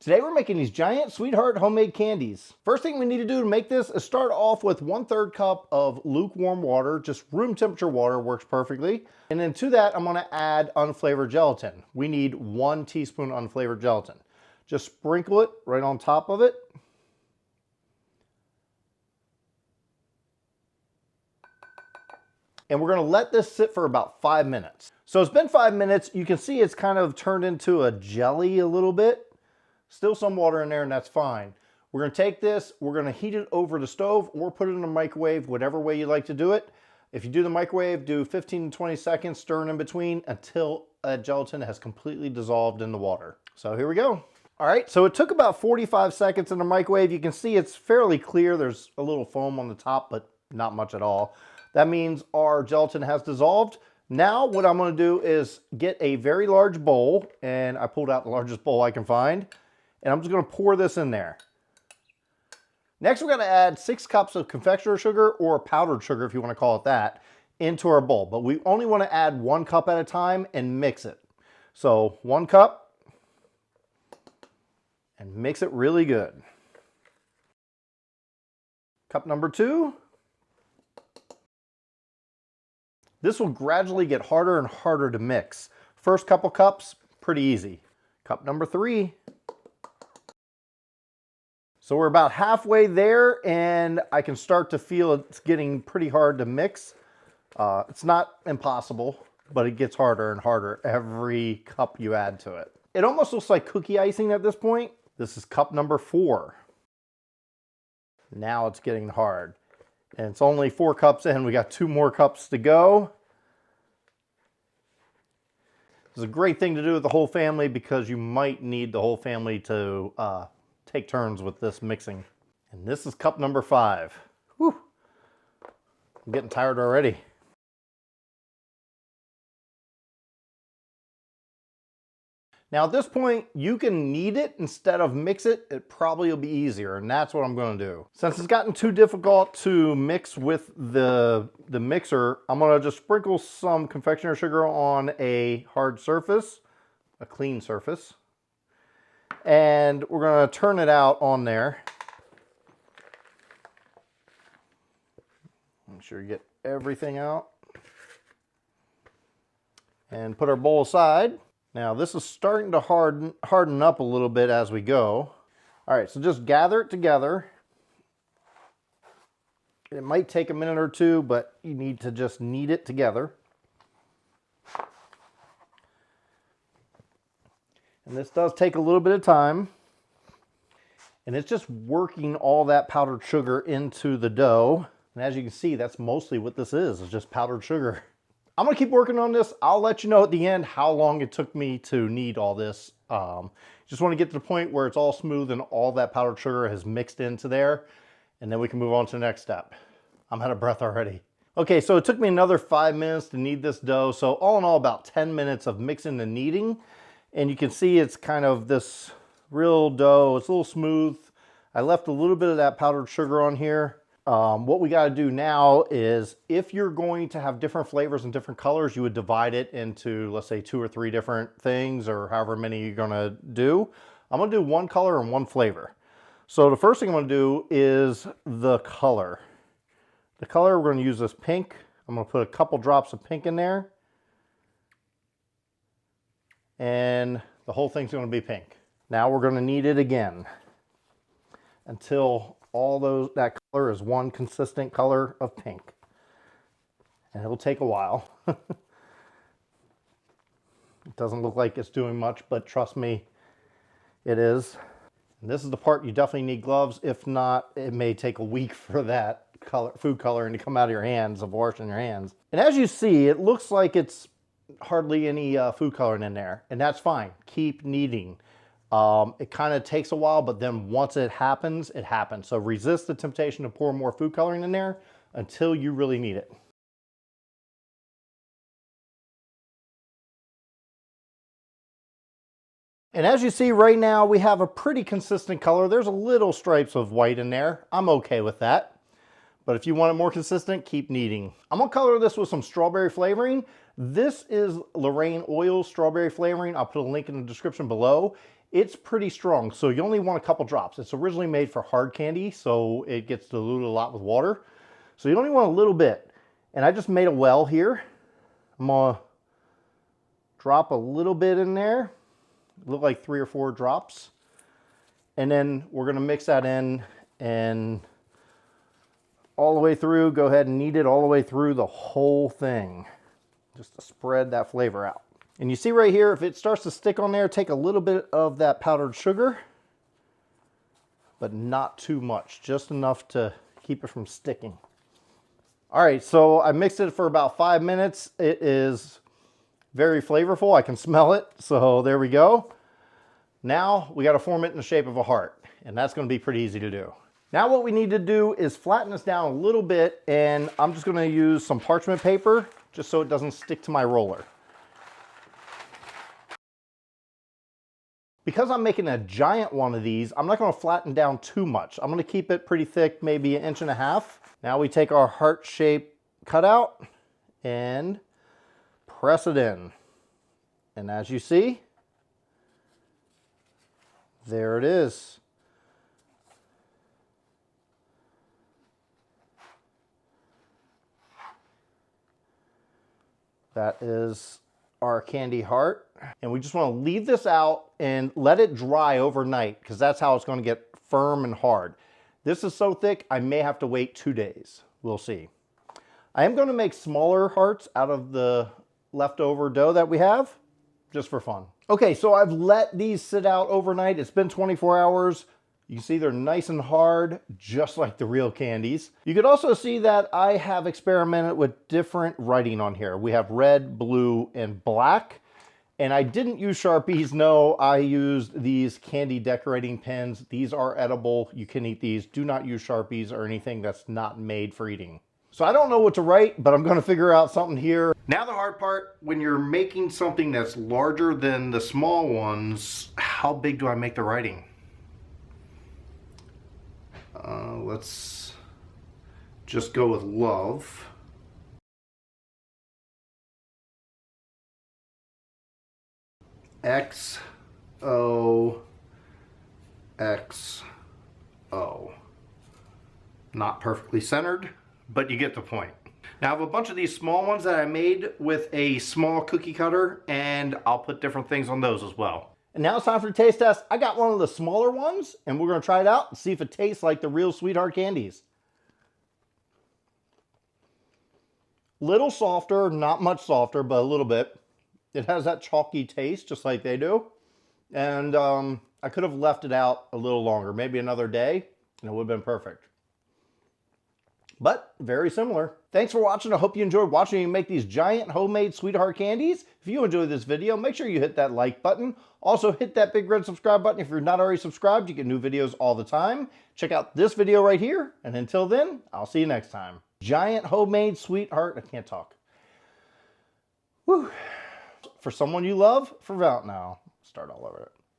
Today we're making these giant Sweetheart homemade candies. First thing we need to do to make this is start off with 1/3 cup of lukewarm water. Just room temperature water works perfectly. And then to that, I'm gonna add unflavored gelatin. We need 1 teaspoon unflavored gelatin. Just sprinkle it right on top of it. And we're gonna let this sit for about 5 minutes. So it's been 5 minutes. You can see it's kind of turned into a jelly a little bit. Still some water in there, and that's fine. We're gonna take this, we're gonna heat it over the stove or put it in the microwave, whatever way you like to do it. If you do the microwave, do 15 to 20 seconds, stirring in between until gelatin has completely dissolved in the water. So here we go. All right, so it took about 45 seconds in the microwave. You can see it's fairly clear. There's a little foam on the top, but not much at all. That means our gelatin has dissolved. Now what I'm gonna do is get a very large bowl, and I pulled out the largest bowl I can find, and I'm just gonna pour this in there. Next, we're gonna add 6 cups of confectioner sugar, or powdered sugar if you wanna call it that, into our bowl. But we only wanna add 1 cup at a time and mix it. So 1 cup, and mix it really good. Cup number 2. This will gradually get harder and harder to mix. First couple cups, pretty easy. Cup number 3. So we're about halfway there, and I can start to feel it's getting pretty hard to mix. It's not impossible, but it gets harder and harder every cup you add to it. It almost looks like cookie icing at this point. This is cup number 4. Now it's getting hard. And it's only 4 cups in. We got 2 more cups to go. This is a great thing to do with the whole family because you might need the whole family to take turns with this mixing. And this is cup number 5. Whew. I'm getting tired already. Now at this point, you can knead it instead of mix it. It probably will be easier, and that's what I'm going to do. Since it's gotten too difficult to mix with the mixer, I'm going to just sprinkle some confectioner sugar on a hard surface, a clean surface. And we're going to turn it out on there. Make sure you get everything out. And put our bowl aside. Now this is starting to harden up a little bit as we go. All right, so just gather it together. It might take a minute or 2, but you need to just knead it together. And this does take a little bit of time. And it's just working all that powdered sugar into the dough. And as you can see, that's mostly what this is. It's just powdered sugar. I'm gonna keep working on this. I'll let you know at the end how long it took me to knead all this. Just wanna get to the point where it's all smooth and all that powdered sugar has mixed into there. And then we can move on to the next step. I'm out of breath already. Okay, so it took me another 5 minutes to knead this dough. So all in all, about 10 minutes of mixing and kneading. And you can see it's kind of this real dough. It's a little smooth. I left a little bit of that powdered sugar on here. What we got to do now is, if you're going to have different flavors and different colors, you would divide it into, let's say, 2 or 3 different things, or however many you're going to do. I'm going to do 1 color and 1 flavor. So the first thing I'm going to do is the color. The color, we're going to use this pink. I'm going to put a couple drops of pink in there. And the whole thing's going to be pink. Now we're going to knead it again until that color is one consistent color of pink. And it'll take a while. It doesn't look like it's doing much, but trust me, it is. And this is the part you definitely need gloves. If not, it may take a week for that food coloring to come out of your hands, of washing your hands. And as you see, it looks like it's hardly any food coloring in there, and that's fine. Keep kneading. It kind of takes a while, but then once it happens, it happens. So resist the temptation to pour more food coloring in there until you really need it. And as you see right now, we have a pretty consistent color. There's a little stripes of white in there. I'm okay with that. But if you want it more consistent, keep kneading. I'm gonna color this with some strawberry flavoring. This is Lorraine Oil strawberry flavoring. I'll put a link in the description below. it's pretty strong, so you only want a couple drops. It's originally made for hard candy, so it gets diluted a lot with water. So you only want a little bit. And I just made a well here. I'm gonna drop a little bit in there. Look like 3 or 4 drops. And then we're gonna mix that in and all the way through, go ahead and knead it all the way through the whole thing, just to spread that flavor out. And you see right here, if it starts to stick on there, take a little bit of that powdered sugar, but not too much, just enough to keep it from sticking. All right, so I mixed it for about 5 minutes. It is very flavorful. I can smell it, so there we go. Now we got to form it in the shape of a heart, and that's going to be pretty easy to do. Now what we need to do is flatten this down a little bit, and I'm just going to use some parchment paper just so it doesn't stick to my roller. Because I'm making a giant one of these, I'm not going to flatten down too much. I'm going to keep it pretty thick, maybe 1.5 inches. Now we take our heart shape cutout and press it in. And as you see, there it is. That is our candy heart. And we just want to leave this out and let it dry overnight, because that's how it's going to get firm and hard. This is so thick, I may have to wait 2 days. We'll see. I am going to make smaller hearts out of the leftover dough that we have, just for fun. Okay, so I've let these sit out overnight. It's been 24 hours. You can see they're nice and hard, just like the real candies. You could also see that I have experimented with different writing on here. We have red, blue, and black. And I didn't use Sharpies, no, I used these candy decorating pens. These are edible, you can eat these. Do not use Sharpies or anything that's not made for eating. So I don't know what to write, but I'm gonna figure out something here. Now the hard part, when you're making something that's larger than the small ones, how big do I make the writing? Let's just go with love. XOXO. Not perfectly centered, but you get the point. Now I have a bunch of these small ones that I made with a small cookie cutter, and I'll put different things on those as well. And now it's time for the taste test. I got one of the smaller ones, and we're gonna try it out and see if it tastes like the real Sweetheart candies. Little softer, not much softer, but a little bit. It has that chalky taste, just like they do. And I could have left it out a little longer, maybe another day, and it would have been perfect. But very similar. Thanks for watching. I hope you enjoyed watching me make these giant homemade Sweetheart candies. If you enjoyed this video, make sure you hit that like button. Also hit that big red subscribe button. If you're not already subscribed, you get new videos all the time. Check out this video right here. And until then, I'll see you next time. Giant homemade Sweetheart. I can't talk. Whew. For someone you love, for Valentine. Start all over it.